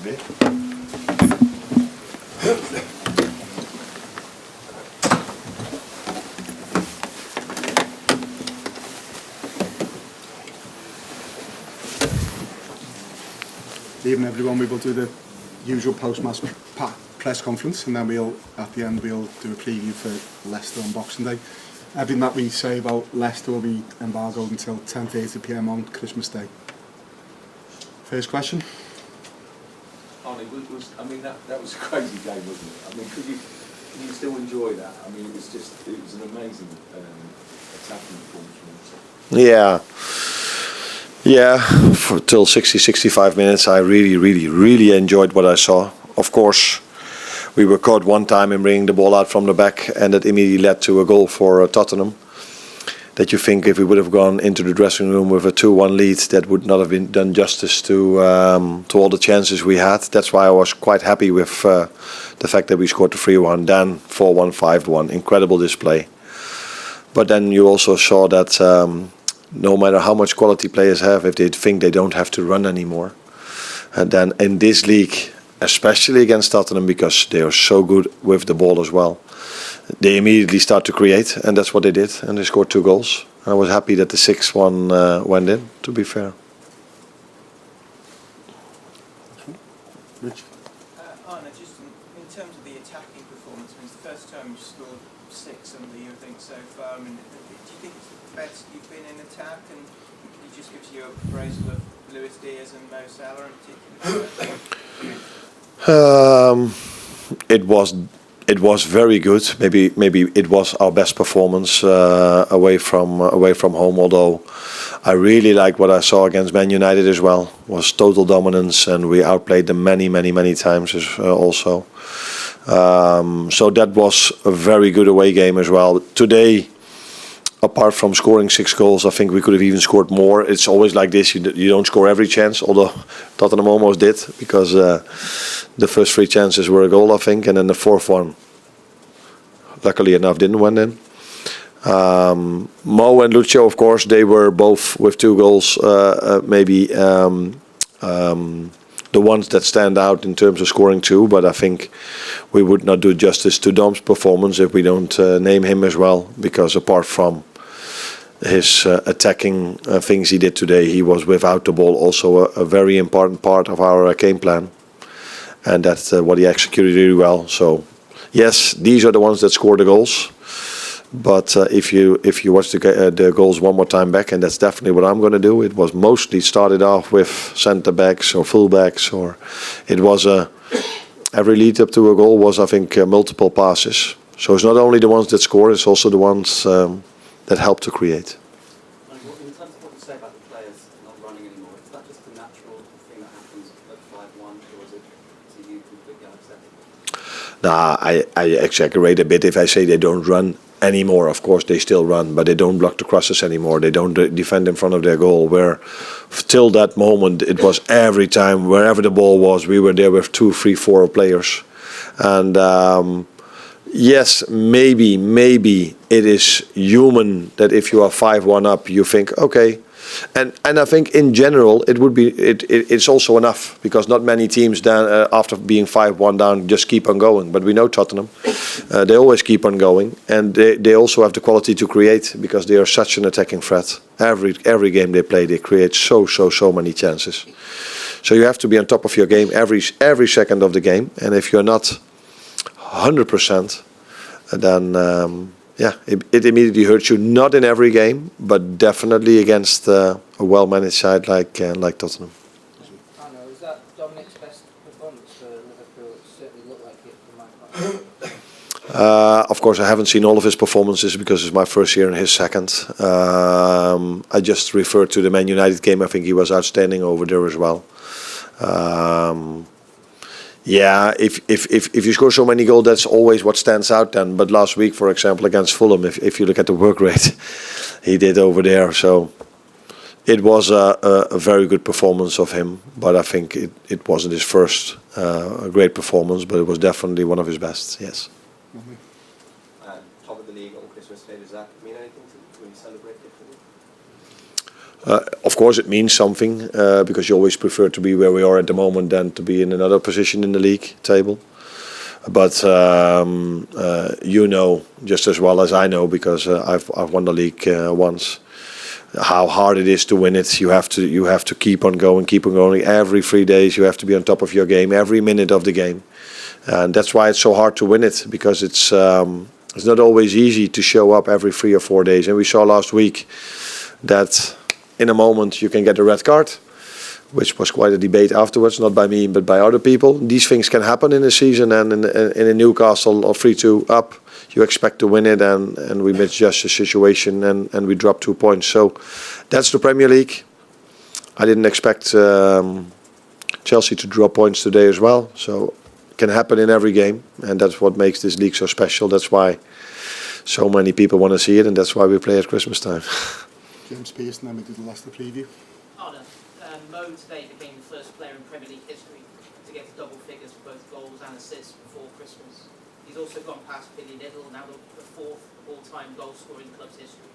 a beer. Leaving everyone, we will do the usual post-match press conference, and then at the end we'll do a preview for Leicester on Boxing Day. Everything that we say about Leicester will be embargoed until 10:30 PM on Christmas Day. First question. Arne, that was a crazy game, wasn't it? I mean, can you still enjoy that? I mean, it was an amazing attacking performance. Yeah, till 60-65 minutes I really enjoyed what I saw. Of course, we were caught one time in bringing the ball out from the back, and that immediately led to a goal for Tottenham. That you think if we would have gone into the dressing room with a 2-1 lead, that would not have been done justice to all the chances we had. That's why I was quite happy with the fact that we scored the 3-1, then 4-1, 5-1. Incredible display. But then you also saw that no matter how much quality players have, if they think they don't have to run anymore, and then in this league, especially against Tottenham, because they are so good with the ball as well, they immediately start to create, and that's what they did, and they scored 2 goals. I was happy that the 6-1 went in, to be fair. Rich? Arne, just in terms of the attacking performance, it's the first time you've scored 6 under you, I think, so far. I mean, do you think it's the best you've been in attack? And could you just give us your appraisal of Luis Diaz and Mo Salah in particular? It was very good. Maybe it was our best performance away from home. Although I really liked what I saw against Man United as well. It was total dominance, and we outplayed them many times also. So that was a very good away game as well. Today, apart from scoring 6 goals, I think we could have even scored more. It's always like this. You don't score every chance, although Tottenham almost did, because the first 3 chances were a goal, I think, and then the 4th one, luckily enough, didn't went in. Mo and Lucio, of course, they were both with 2 goals, maybe the ones that stand out in terms of scoring 2, but I think we would not do justice to Dom's performance if we don't name him as well, because apart from his attacking things he did today, he was without the ball also a very important part of our game plan, and that's what he executed really well. So yes, these are the ones that score the goals, but if you watch the goals one more time back, and that's definitely what I'm going to do, it was mostly started off with centre backs or full backs, or it was every lead up to a goal was, I think, multiple passes. So it's not only the ones that score, it's also the ones that help to create. In terms of what you say about the players not running anymore, is that just a natural thing that happens at 5-1, or is it to you completely unacceptable? Nah, I exaggerate a bit if I say they don't run anymore. Of course they still run, but they don't block the crosses anymore. They don't defend in front of their goal, where till that moment it was every time, wherever the ball was, we were there with 2, 3, 4 players. And yes, maybe it is human that if you are 5-1 up, you think, okay. And I think in general it's also enough, because not many teams then after being 5-1 down just keep on going. But we know Tottenham, they always keep on going, and they also have the quality to create, because they are such an attacking threat. Every game they play, they create so many chances. So you have to be on top of your game every second of the game, and if you're not 100%, then it immediately hurts you. Not in every game, but definitely against a well-managed side like Tottenham. I know, was that Dominic's best performance for Liverpool? It certainly looked like it from my point of view. Of course, I haven't seen all of his performances because it's my first year and his second. I just referred to the Man United game. I think he was outstanding over there as well. Yeah, if you score so many goals, that's always what stands out then. But last week, for example, against Fulham, if you look at the work rate he did over there, so it was a very good performance of him. But I think it wasn't his first great performance, but it was definitely one of his best, yes. Top of the league on Christmas Day, does that mean anything to you when you celebrate differently? Of course, it means something because you always prefer to be where we are at the moment than to be in another position in the league table. But you know just as well as I know, because I've won the league once, how hard it is to win it. You have to keep on going. Every 3 days you have to be on top of your game, every minute of the game, and that's why it's so hard to win it, because it's not always easy to show up every 3 or 4 days. And we saw last week that in a moment you can get a red card, which was quite a debate afterwards, not by me but by other people. These things can happen in a season, and in a Newcastle or 3-2 up, you expect to win it, and we misjudged the situation and we dropped 2 points. So that's the Premier League. I didn't expect Chelsea to drop points today as well. So it can happen in every game, and that's what makes this league so special. That's why so many people want to see it, and that's why we play at Christmas time. James Pearce, and then we do the Leicester preview. Arne, Mo today became the first player in Premier League history to get to double figures for both goals and assists before Christmas. He's also gone past Billy Liddell, now the 4th all-time goal scorer in the club's history.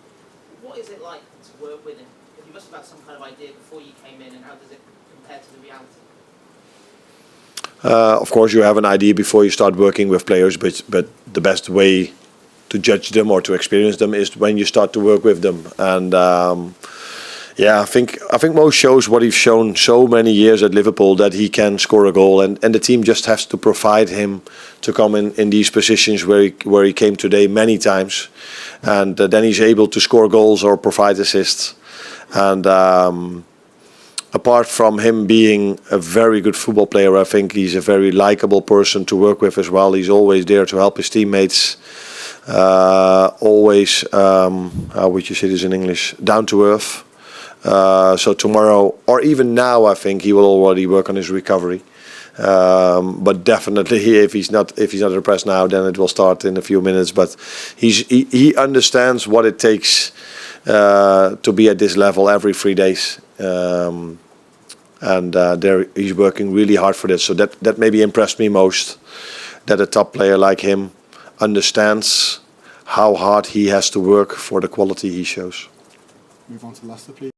What is it like to work with him? You must have had some kind of idea before you came in, and how does it compare to the reality? Of course, you have an idea before you start working with players, but the best way to judge them or to experience them is when you start to work with them. And yeah, I think Mo shows what he's shown so many years at Liverpool, that he can score a goal, and the team just has to provide him to come in these positions where he came today many times, and then he's able to score goals or provide assists. And apart from him being a very good football player, I think he's a very likable person to work with as well. He's always there to help his teammates. Always, how would you say this in English? Down to earth. So tomorrow, or even now, I think he will already work on his recovery. But definitely, if he's not depressed now, then it will start in a few minutes. But he understands what it takes to be at this level every 3 days. And he's working really hard for this. So that maybe impressed me most, that a top player like him understands how hard he has to work for the quality he shows. Move on to Leicester, please.